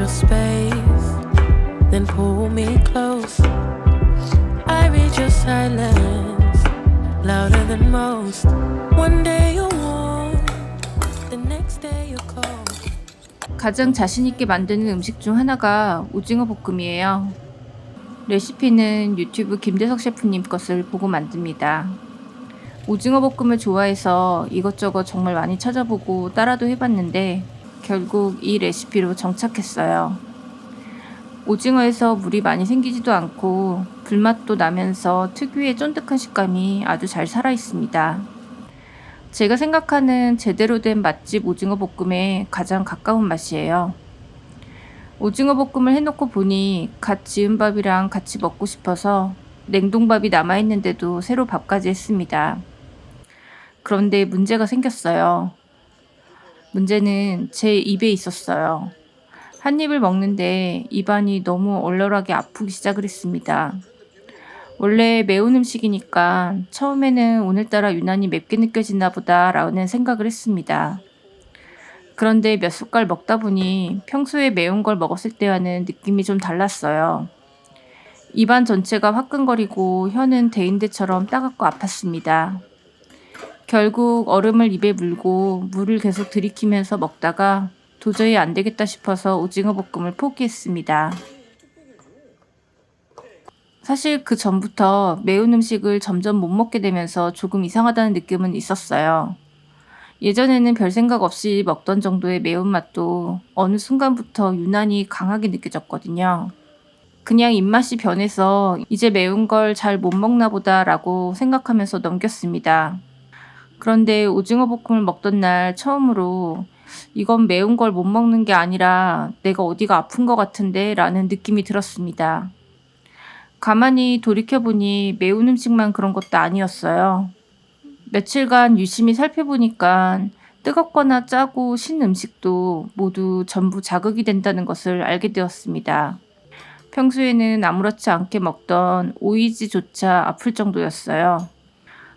your space, then pull me close. I read your silence, louder than most. One day you're warm, the next day you're cold. 가장 자신있게 만드는 음식 중 하나가 오징어 볶음이에요. 레시피는 유튜브 김대석 셰프님 것을 보고 만듭니다. 오징어 볶음을 좋아해서 이것저것 정말 많이 찾아보고 따라도 해봤는데 결국 이 레시피로 정착했어요. 오징어에서 물이 많이 생기지도 않고 불맛도 나면서 특유의 쫀득한 식감이 아주 잘 살아있습니다. 제가 생각하는 제대로 된 맛집 오징어 볶음에 가장 가까운 맛이에요. 오징어 볶음을 해놓고 보니 갓 지은 밥이랑 같이 먹고 싶어서 냉동밥이 남아있는데도 새로 밥까지 했습니다. 그런데 문제가 생겼어요. 문제는 제 입에 있었어요. 한 입을 먹는데 입안이 너무 얼얼하게 아프기 시작을 했습니다. 원래 매운 음식이니까 처음에는 오늘따라 유난히 맵게 느껴지나 보다라는 생각을 했습니다. 그런데 몇 숟갈 먹다 보니 평소에 매운 걸 먹었을 때와는 느낌이 좀 달랐어요. 입안 전체가 화끈거리고 혀는 대인대처럼 따갑고 아팠습니다. 결국 얼음을 입에 물고 물을 계속 들이키면서 먹다가 도저히 안 되겠다 싶어서 오징어 볶음을 포기했습니다. 사실 그 전부터 매운 음식을 점점 못 먹게 되면서 조금 이상하다는 느낌은 있었어요. 예전에는 별 생각 없이 먹던 정도의 매운맛도 어느 순간부터 유난히 강하게 느껴졌거든요. 그냥 입맛이 변해서 이제 매운 걸 잘 못 먹나 보다라고 생각하면서 넘겼습니다. 그런데 오징어 볶음을 먹던 날 처음으로 이건 매운 걸 못 먹는 게 아니라 내가 어디가 아픈 것 같은데 라는 느낌이 들었습니다. 가만히 돌이켜보니 매운 음식만 그런 것도 아니었어요. 며칠간 유심히 살펴보니까 뜨겁거나 짜고 신 음식도 모두 전부 자극이 된다는 것을 알게 되었습니다. 평소에는 아무렇지 않게 먹던 오이지조차 아플 정도였어요.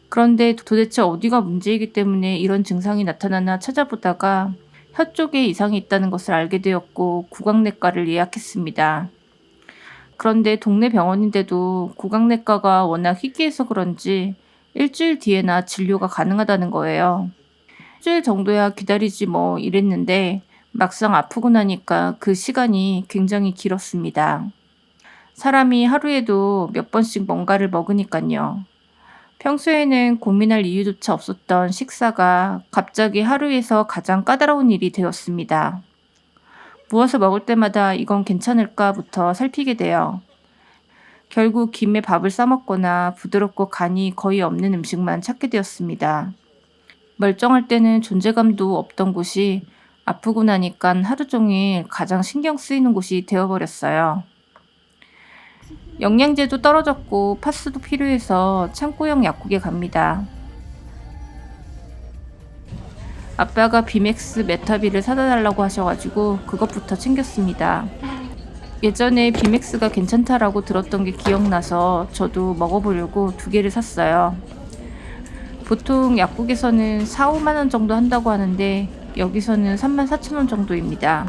그런데 도대체 어디가 문제이기 때문에 이런 증상이 나타나나 찾아보다가 혀 쪽에 이상이 있다는 것을 알게 되었고 구강내과를 예약했습니다. 그런데 동네 병원인데도 구강내과가 워낙 희귀해서 그런지 일주일 뒤에나 진료가 가능하다는 거예요. 일주일 정도야 기다리지 뭐 이랬는데 막상 아프고 나니까 그 시간이 굉장히 길었습니다. 사람이 하루에도 몇 번씩 뭔가를 먹으니까요. 평소에는 고민할 이유조차 없었던 식사가 갑자기 하루에서 가장 까다로운 일이 되었습니다. 무엇을 먹을 때마다 이건 괜찮을까부터 살피게 돼요. 결국 김에 밥을 싸먹거나 부드럽고 간이 거의 없는 음식만 찾게 되었습니다. 멀쩡할 때는 존재감도 없던 곳이 아프고 나니까 하루 종일 가장 신경 쓰이는 곳이 되어버렸어요. 영양제도 떨어졌고 파스도 필요해서 창고형 약국에 갑니다. 아빠가 비맥스 메타비를 사다 달라고 하셔가지고 그것부터 챙겼습니다. 예전에 비맥스가 괜찮다라고 들었던 게 기억나서 저도 먹어보려고 2개를 샀어요. 보통 약국에서는 4, 5만 원 정도 한다고 하는데 여기서는 34,000원 정도입니다.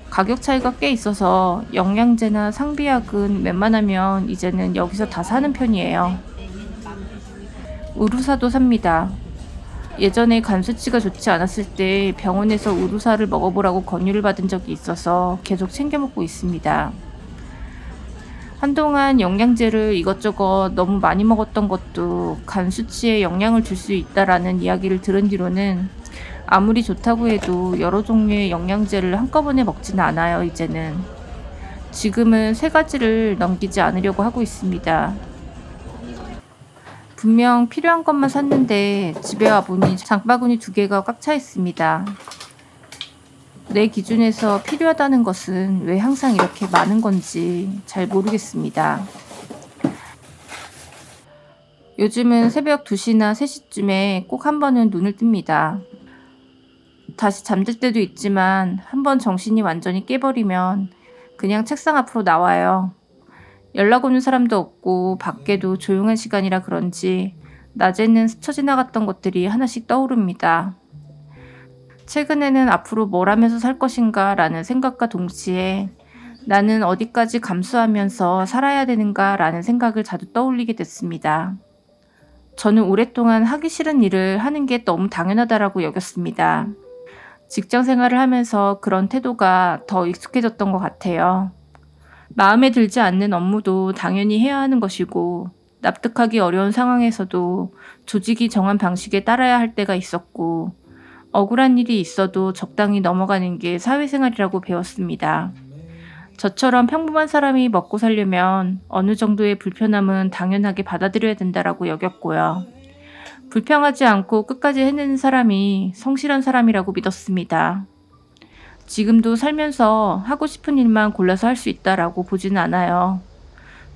가격 차이가 꽤 있어서 영양제나 상비약은 웬만하면 이제는 여기서 다 사는 편이에요. 우루사도 삽니다. 예전에 간 수치가 좋지 않았을 때 병원에서 우루사를 먹어보라고 권유를 받은 적이 있어서 계속 챙겨 먹고 있습니다. 한동안 영양제를 이것저것 너무 많이 먹었던 것도 간 수치에 영향을 줄 수 있다라는 이야기를 들은 뒤로는 아무리 좋다고 해도 여러 종류의 영양제를 한꺼번에 먹지는 않아요, 이제는. 지금은 3가지를 넘기지 않으려고 하고 있습니다. 분명 필요한 것만 샀는데 집에 와보니 장바구니 2개가 꽉 차 있습니다. 내 기준에서 필요하다는 것은 왜 항상 이렇게 많은 건지 잘 모르겠습니다. 요즘은 새벽 2시나 3시쯤에 꼭 한 번은 눈을 뜹니다. 다시 잠들 때도 있지만 한번 정신이 완전히 깨버리면 그냥 책상 앞으로 나와요. 연락 오는 사람도 없고 밖에도 조용한 시간이라 그런지 낮에는 스쳐 지나갔던 것들이 하나씩 떠오릅니다. 최근에는 앞으로 뭘 하면서 살 것인가 라는 생각과 동시에 나는 어디까지 감수하면서 살아야 되는가 라는 생각을 자주 떠올리게 됐습니다. 저는 오랫동안 하기 싫은 일을 하는 게 너무 당연하다라고 여겼습니다. 직장 생활을 하면서 그런 태도가 더 익숙해졌던 것 같아요. 마음에 들지 않는 업무도 당연히 해야 하는 것이고, 납득하기 어려운 상황에서도 조직이 정한 방식에 따라야 할 때가 있었고, 억울한 일이 있어도 적당히 넘어가는 게 사회생활이라고 배웠습니다. 저처럼 평범한 사람이 먹고 살려면 어느 정도의 불편함은 당연하게 받아들여야 된다라고 여겼고요. 불평하지 않고 끝까지 해내는 사람이 성실한 사람이라고 믿었습니다. 지금도 살면서 하고 싶은 일만 골라서 할 수 있다라고 보지는 않아요.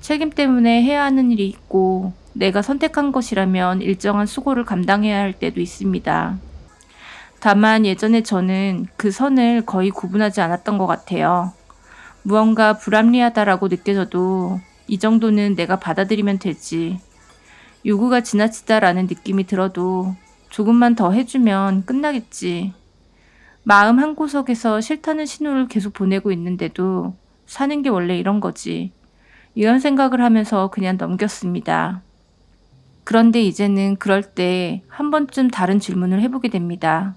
책임 때문에 해야 하는 일이 있고 내가 선택한 것이라면 일정한 수고를 감당해야 할 때도 있습니다. 다만 예전에 저는 그 선을 거의 구분하지 않았던 것 같아요. 무언가 불합리하다라고 느껴져도 이 정도는 내가 받아들이면 되지. 요구가 지나치다라는 느낌이 들어도 조금만 더 해주면 끝나겠지. 마음 한구석에서 싫다는 신호를 계속 보내고 있는데도 사는 게 원래 이런 거지. 이런 생각을 하면서 그냥 넘겼습니다. 그런데 이제는 그럴 때 한 번쯤 다른 질문을 해보게 됩니다.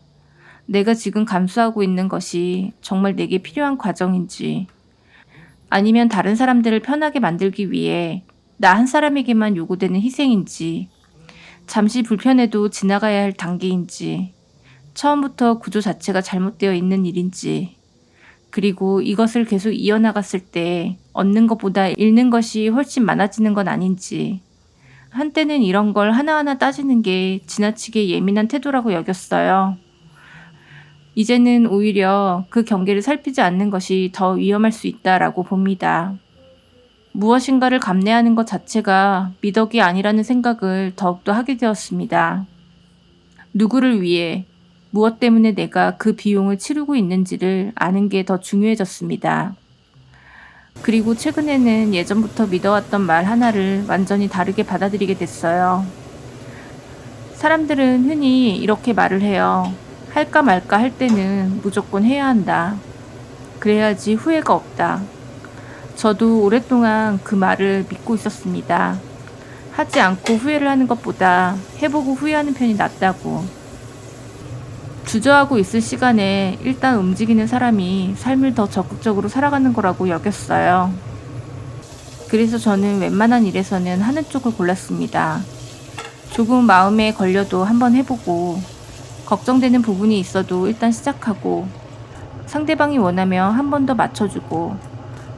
내가 지금 감수하고 있는 것이 정말 내게 필요한 과정인지, 아니면 다른 사람들을 편하게 만들기 위해 나 한 사람에게만 요구되는 희생인지, 잠시 불편해도 지나가야 할 단계인지, 처음부터 구조 자체가 잘못되어 있는 일인지, 그리고 이것을 계속 이어나갔을 때 얻는 것보다 잃는 것이 훨씬 많아지는 건 아닌지, 한때는 이런 걸 하나하나 따지는 게 지나치게 예민한 태도라고 여겼어요. 이제는 오히려 그 경계를 살피지 않는 것이 더 위험할 수 있다라고 봅니다. 무엇인가를 감내하는 것 자체가 미덕이 아니라는 생각을 더욱더 하게 되었습니다. 누구를 위해, 무엇 때문에 내가 그 비용을 치르고 있는지를 아는 게 더 중요해졌습니다. 그리고 최근에는 예전부터 믿어왔던 말 하나를 완전히 다르게 받아들이게 됐어요. 사람들은 흔히 이렇게 말을 해요. 할까 말까 할 때는 무조건 해야 한다. 그래야지 후회가 없다. 저도 오랫동안 그 말을 믿고 있었습니다. 하지 않고 후회를 하는 것보다 해보고 후회하는 편이 낫다고. 주저하고 있을 시간에 일단 움직이는 사람이 삶을 더 적극적으로 살아가는 거라고 여겼어요. 그래서 저는 웬만한 일에서는 하는 쪽을 골랐습니다. 조금 마음에 걸려도 한번 해보고, 걱정되는 부분이 있어도 일단 시작하고, 상대방이 원하면 한 번 더 맞춰주고,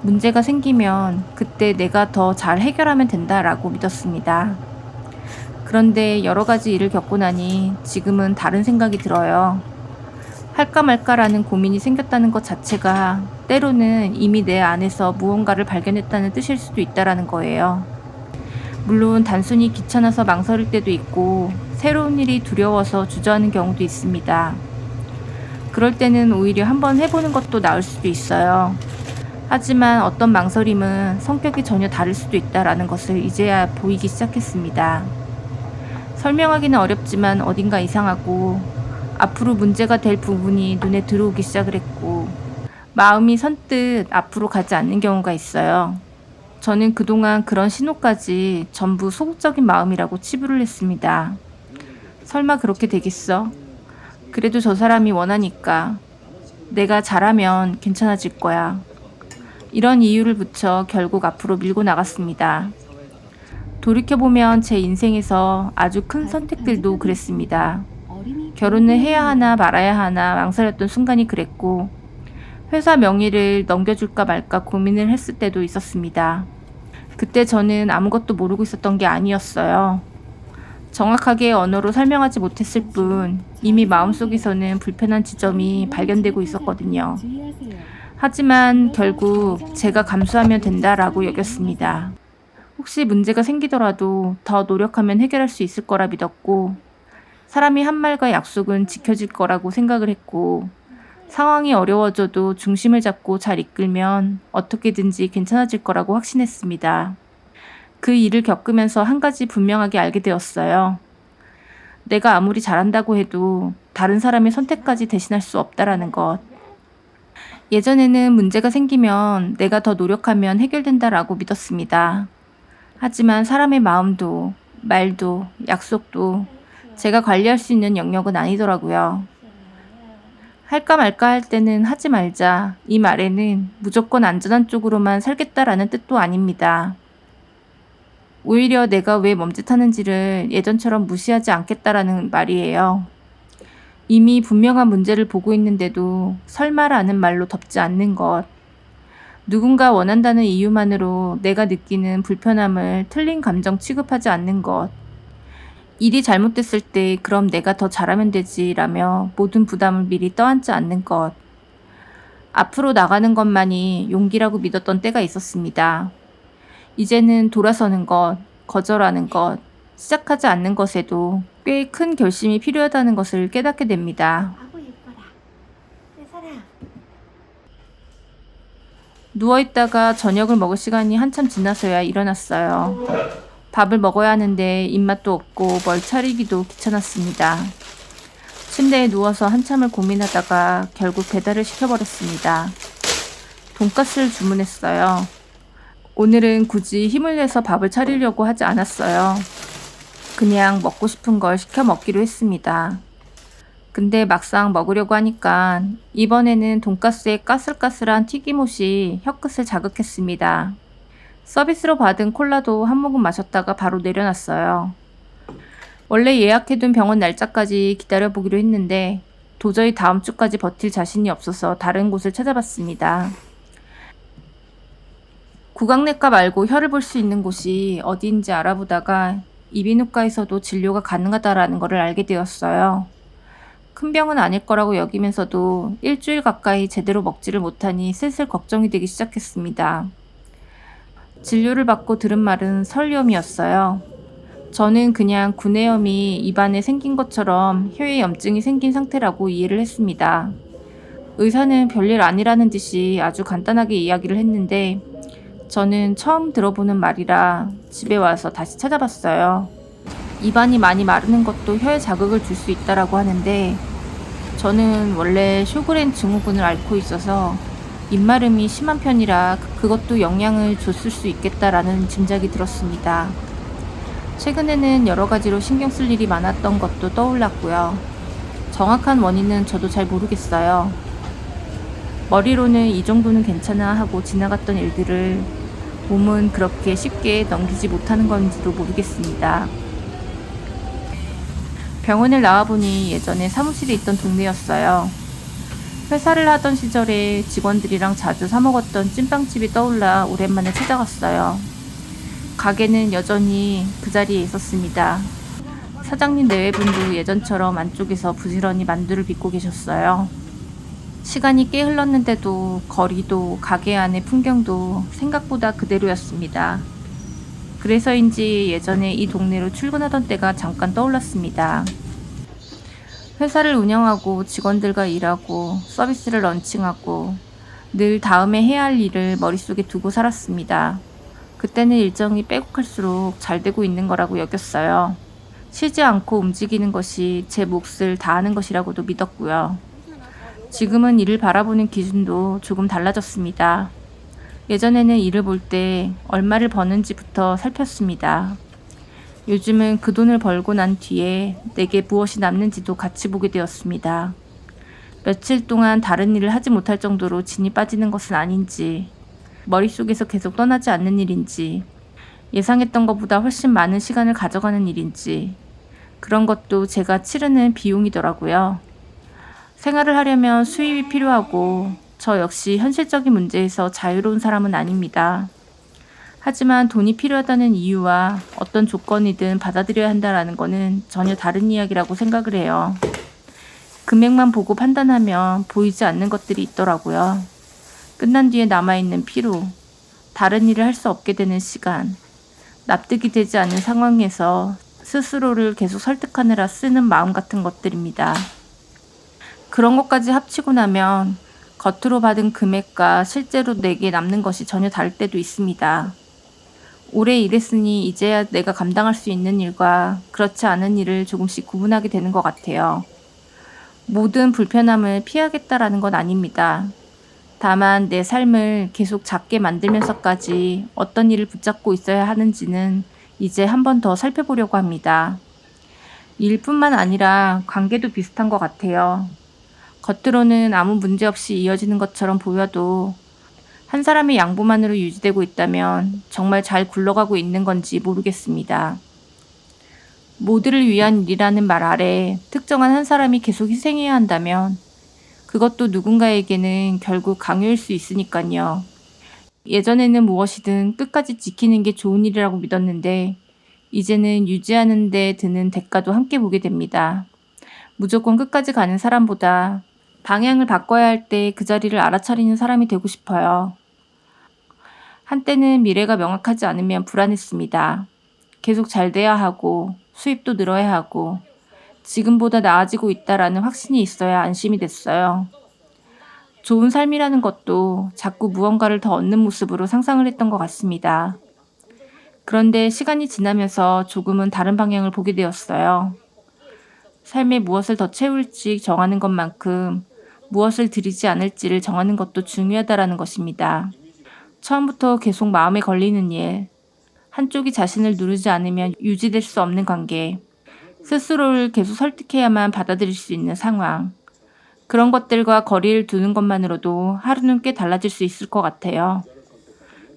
문제가 생기면 그때 내가 더 잘 해결하면 된다라고 믿었습니다. 그런데 여러 가지 일을 겪고 나니 지금은 다른 생각이 들어요. 할까 말까라는 고민이 생겼다는 것 자체가 때로는 이미 내 안에서 무언가를 발견했다는 뜻일 수도 있다라는 거예요. 물론 단순히 귀찮아서 망설일 때도 있고 새로운 일이 두려워서 주저하는 경우도 있습니다. 그럴 때는 오히려 한번 해보는 것도 나을 수도 있어요. 하지만 어떤 망설임은 성격이 전혀 다를 수도 있다라는 것을 이제야 보이기 시작했습니다. 설명하기는 어렵지만 어딘가 이상하고 앞으로 문제가 될 부분이 눈에 들어오기 시작을 했고 마음이 선뜻 앞으로 가지 않는 경우가 있어요. 저는 그동안 그런 신호까지 전부 소극적인 마음이라고 치부를 했습니다. 설마 그렇게 되겠어? 그래도 저 사람이 원하니까. 내가 잘하면 괜찮아질 거야. 이런 이유를 붙여 결국 앞으로 밀고 나갔습니다. 돌이켜보면 제 인생에서 아주 큰 선택들도 그랬습니다. 결혼을 해야 하나 말아야 하나 망설였던 순간이 그랬고, 회사 명의를 넘겨줄까 말까 고민을 했을 때도 있었습니다. 그때 저는 아무것도 모르고 있었던 게 아니었어요. 정확하게 언어로 설명하지 못했을 뿐 이미 마음속에서는 불편한 지점이 발견되고 있었거든요. 하지만 결국 제가 감수하면 된다라고 여겼습니다. 혹시 문제가 생기더라도 더 노력하면 해결할 수 있을 거라 믿었고, 사람이 한 말과 약속은 지켜질 거라고 생각을 했고, 상황이 어려워져도 중심을 잡고 잘 이끌면 어떻게든지 괜찮아질 거라고 확신했습니다. 그 일을 겪으면서 한 가지 분명하게 알게 되었어요. 내가 아무리 잘한다고 해도 다른 사람의 선택까지 대신할 수 없다라는 것. 예전에는 문제가 생기면 내가 더 노력하면 해결된다라고 믿었습니다. 하지만 사람의 마음도, 말도, 약속도 제가 관리할 수 있는 영역은 아니더라고요. 할까 말까 할 때는 하지 말자. 이 말에는 무조건 안전한 쪽으로만 살겠다라는 뜻도 아닙니다. 오히려 내가 왜 멈칫하는지를 예전처럼 무시하지 않겠다라는 말이에요. 이미 분명한 문제를 보고 있는데도 설마라는 말로 덮지 않는 것. 누군가 원한다는 이유만으로 내가 느끼는 불편함을 틀린 감정 취급하지 않는 것. 일이 잘못됐을 때 그럼 내가 더 잘하면 되지라며 모든 부담을 미리 떠안지 않는 것. 앞으로 나가는 것만이 용기라고 믿었던 때가 있었습니다. 이제는 돌아서는 것, 거절하는 것, 시작하지 않는 것에도 꽤 큰 결심이 필요하다는 것을 깨닫게 됩니다. 아구 예뻐라. 내 사랑. 누워있다가 저녁을 먹을 시간이 한참 지나서야 일어났어요. 밥을 먹어야 하는데 입맛도 없고 뭘 차리기도 귀찮았습니다. 침대에 누워서 한참을 고민하다가 결국 배달을 시켜버렸습니다. 돈가스를 주문했어요. 오늘은 굳이 힘을 내서 밥을 차리려고 하지 않았어요. 그냥 먹고 싶은 걸 시켜 먹기로 했습니다. 근데 막상 먹으려고 하니까 이번에는 돈가스의 까슬까슬한 튀김옷이 혀끝을 자극했습니다. 서비스로 받은 콜라도 한 모금 마셨다가 바로 내려놨어요. 원래 예약해둔 병원 날짜까지 기다려보기로 했는데 도저히 다음 주까지 버틸 자신이 없어서 다른 곳을 찾아봤습니다. 구강내과 말고 혀를 볼 수 있는 곳이 어디인지 알아보다가 이비인후과에서도 진료가 가능하다라는 것을 알게 되었어요. 큰 병은 아닐 거라고 여기면서도 일주일 가까이 제대로 먹지를 못하니 슬슬 걱정이 되기 시작했습니다. 진료를 받고 들은 말은 설염이었어요. 저는 그냥 구내염이 입안에 생긴 것처럼 혀에 염증이 생긴 상태라고 이해를 했습니다. 의사는 별일 아니라는 듯이 아주 간단하게 이야기를 했는데 저는 처음 들어보는 말이라 집에 와서 다시 찾아봤어요. 입안이 많이 마르는 것도 혀에 자극을 줄 수 있다라고 하는데 저는 원래 쇼그렌 증후군을 앓고 있어서 입마름이 심한 편이라 그것도 영향을 줬을 수 있겠다라는 짐작이 들었습니다. 최근에는 여러 가지로 신경 쓸 일이 많았던 것도 떠올랐고요. 정확한 원인은 저도 잘 모르겠어요. 머리로는 이 정도는 괜찮아 하고 지나갔던 일들을 몸은 그렇게 쉽게 넘기지 못하는 건지도 모르겠습니다. 병원을 나와보니 예전에 사무실에 있던 동네였어요. 회사를 하던 시절에 직원들이랑 자주 사 먹었던 찐빵집이 떠올라 오랜만에 찾아갔어요. 가게는 여전히 그 자리에 있었습니다. 사장님 내외분도 예전처럼 안쪽에서 부지런히 만두를 빚고 계셨어요. 시간이 꽤 흘렀는데도 거리도 가게 안의 풍경도 생각보다 그대로였습니다. 그래서인지 예전에 이 동네로 출근하던 때가 잠깐 떠올랐습니다. 회사를 운영하고 직원들과 일하고 서비스를 런칭하고 늘 다음에 해야 할 일을 머릿속에 두고 살았습니다. 그때는 일정이 빼곡할수록 잘 되고 있는 거라고 여겼어요. 쉬지 않고 움직이는 것이 제 몫을 다하는 것이라고도 믿었고요. 지금은 일을 바라보는 기준도 조금 달라졌습니다. 예전에는 일을 볼 때 얼마를 버는지부터 살폈습니다. 요즘은 그 돈을 벌고 난 뒤에 내게 무엇이 남는지도 같이 보게 되었습니다. 며칠 동안 다른 일을 하지 못할 정도로 진이 빠지는 것은 아닌지, 머릿속에서 계속 떠나지 않는 일인지, 예상했던 것보다 훨씬 많은 시간을 가져가는 일인지, 그런 것도 제가 치르는 비용이더라고요. 생활을 하려면 수입이 필요하고 저 역시 현실적인 문제에서 자유로운 사람은 아닙니다. 하지만 돈이 필요하다는 이유와 어떤 조건이든 받아들여야 한다는 것은 전혀 다른 이야기라고 생각을 해요. 금액만 보고 판단하면 보이지 않는 것들이 있더라고요. 끝난 뒤에 남아있는 피로, 다른 일을 할 수 없게 되는 시간, 납득이 되지 않는 상황에서 스스로를 계속 설득하느라 쓰는 마음 같은 것들입니다. 그런 것까지 합치고 나면 겉으로 받은 금액과 실제로 내게 남는 것이 전혀 다를 때도 있습니다. 오래 일했으니 이제야 내가 감당할 수 있는 일과 그렇지 않은 일을 조금씩 구분하게 되는 것 같아요. 모든 불편함을 피하겠다라는 건 아닙니다. 다만 내 삶을 계속 작게 만들면서까지 어떤 일을 붙잡고 있어야 하는지는 이제 한 번 더 살펴보려고 합니다. 일뿐만 아니라 관계도 비슷한 것 같아요. 겉으로는 아무 문제 없이 이어지는 것처럼 보여도 한 사람의 양보만으로 유지되고 있다면 정말 잘 굴러가고 있는 건지 모르겠습니다. 모두를 위한 일이라는 말 아래 특정한 한 사람이 계속 희생해야 한다면 그것도 누군가에게는 결국 강요일 수 있으니까요. 예전에는 무엇이든 끝까지 지키는 게 좋은 일이라고 믿었는데 이제는 유지하는 데 드는 대가도 함께 보게 됩니다. 무조건 끝까지 가는 사람보다 방향을 바꿔야 할 때 그 자리를 알아차리는 사람이 되고 싶어요. 한때는 미래가 명확하지 않으면 불안했습니다. 계속 잘 돼야 하고 수입도 늘어야 하고 지금보다 나아지고 있다라는 확신이 있어야 안심이 됐어요. 좋은 삶이라는 것도 자꾸 무언가를 더 얻는 모습으로 상상을 했던 것 같습니다. 그런데 시간이 지나면서 조금은 다른 방향을 보게 되었어요. 삶에 무엇을 더 채울지 정하는 것만큼 무엇을 들이지 않을지를 정하는 것도 중요하다라는 것입니다. 처음부터 계속 마음에 걸리는 일, 한쪽이 자신을 누르지 않으면 유지될 수 없는 관계, 스스로를 계속 설득해야만 받아들일 수 있는 상황, 그런 것들과 거리를 두는 것만으로도 하루는 꽤 달라질 수 있을 것 같아요.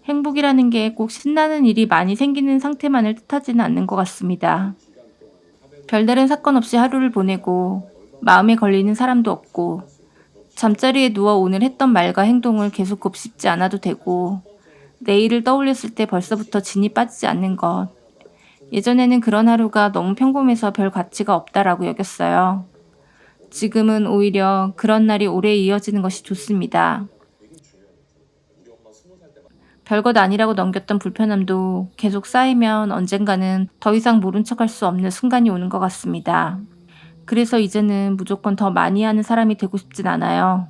행복이라는 게 꼭 신나는 일이 많이 생기는 상태만을 뜻하지는 않는 것 같습니다. 별다른 사건 없이 하루를 보내고 마음에 걸리는 사람도 없고 잠자리에 누워 오늘 했던 말과 행동을 계속 곱씹지 않아도 되고 내일을 떠올렸을 때 벌써부터 진이 빠지지 않는 것. 예전에는 그런 하루가 너무 평범해서 별 가치가 없다라고 여겼어요. 지금은 오히려 그런 날이 오래 이어지는 것이 좋습니다. 별것 아니라고 넘겼던 불편함도 계속 쌓이면 언젠가는 더 이상 모른 척할 수 없는 순간이 오는 것 같습니다. 그래서 이제는 무조건 더 많이 하는 사람이 되고 싶진 않아요.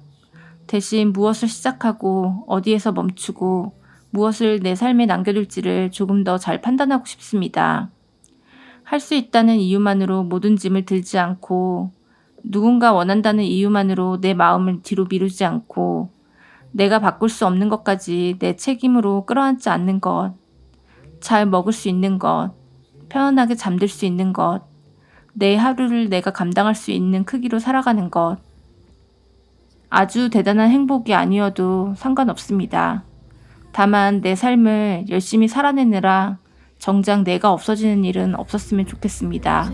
대신 무엇을 시작하고 어디에서 멈추고 무엇을 내 삶에 남겨둘지를 조금 더 잘 판단하고 싶습니다. 할 수 있다는 이유만으로 모든 짐을 들지 않고 누군가 원한다는 이유만으로 내 마음을 뒤로 미루지 않고 내가 바꿀 수 없는 것까지 내 책임으로 끌어안지 않는 것, 잘 먹을 수 있는 것, 편안하게 잠들 수 있는 것, 내 하루를 내가 감당할 수 있는 크기로 살아가는 것. 아주 대단한 행복이 아니어도 상관없습니다. 다만 내 삶을 열심히 살아내느라 정작 내가 없어지는 일은 없었으면 좋겠습니다.